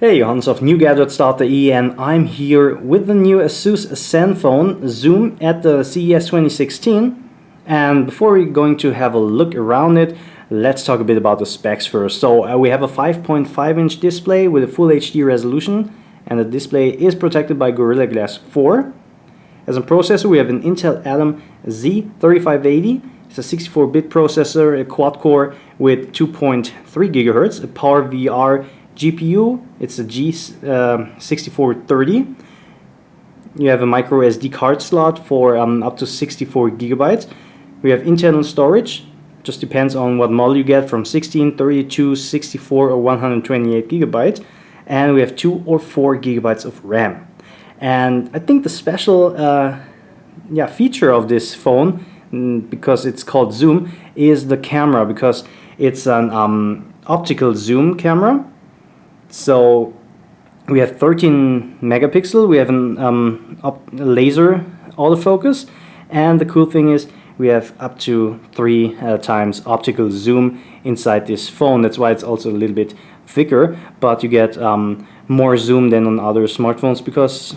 Hey, Hans of NewGadgets.de, and I'm here with the new Asus ZenFone Zoom at the CES 2016. And before we're going to have a look around it, let's talk a bit about the specs first. So we have a 5.5-inch display with a full HD resolution, and the display is protected by Gorilla Glass 4. As a processor, we have an Intel Atom Z3580. It's a 64-bit processor, a quad-core with 2.3 GHz, a PowerVR GPU. It's a G6430. You have a micro SD card slot for up to 64 GB. We have internal storage, just depends on what model you get, from 16, 32, 64 or 128 GB. And we have 2 or 4 GB of RAM. And I think the special feature of this phone, because it's called Zoom, is the camera, because it's an optical zoom camera. So we have 13 megapixel, we have an laser autofocus, and the cool thing is we have up to 3 times optical zoom inside this phone. That's why it's also a little bit thicker, but you get more zoom than on other smartphones, because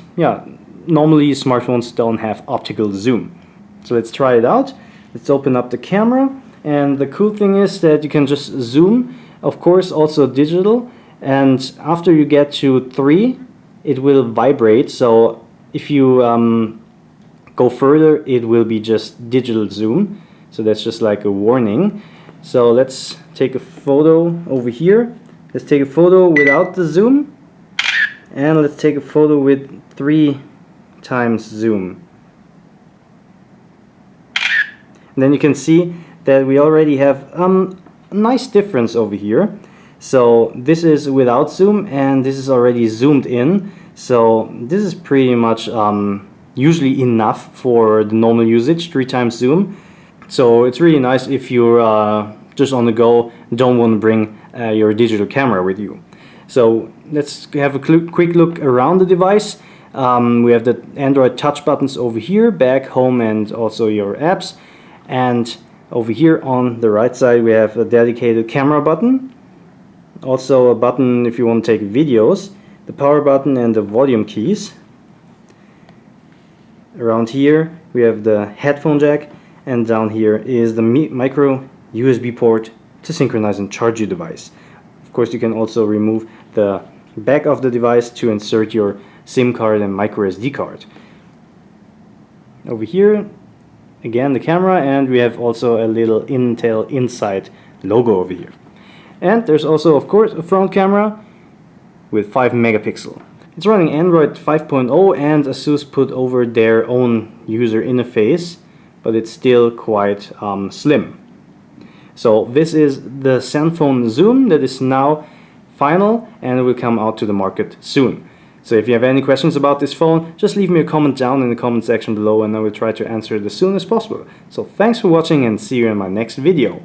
normally smartphones don't have optical zoom. So let's try it out. Let's open up the camera, and the cool thing is that you can just zoom, of course also digital, and after you get to 3 it will vibrate. So if you go further, it will be just digital zoom. So that's just like a warning. So let's take a photo over here. Let's take a photo without the zoom, and let's take a photo with 3 times zoom. And then you can see that we already have a nice difference over here. So this is without zoom, and this is already zoomed in. So this is pretty much usually enough for the normal usage, 3 times zoom. So it's really nice if you're just on the go, don't want to bring your digital camera with you. So let's have a quick look around the device. We have the Android touch buttons over here, back, home, and also your apps. And over here on the right side we have a dedicated camera button. Also a button if you want to take videos, the power button and the volume keys. Around here we have the headphone jack, and down here is the micro USB port to synchronize and charge your device. Of course, you can also remove the back of the device to insert your SIM card and micro SD card. Over here again the camera, and we have also a little Intel Inside logo over here. And there's also of course a front camera with 5 megapixel. It's running Android 5.0, and Asus put over their own user interface, but it's still quite slim. So this is the ZenFone Zoom that is now final, and it will come out to the market soon. So if you have any questions about this phone, just leave me a comment down in the comment section below, and I will try to answer it as soon as possible. So thanks for watching, and see you in my next video.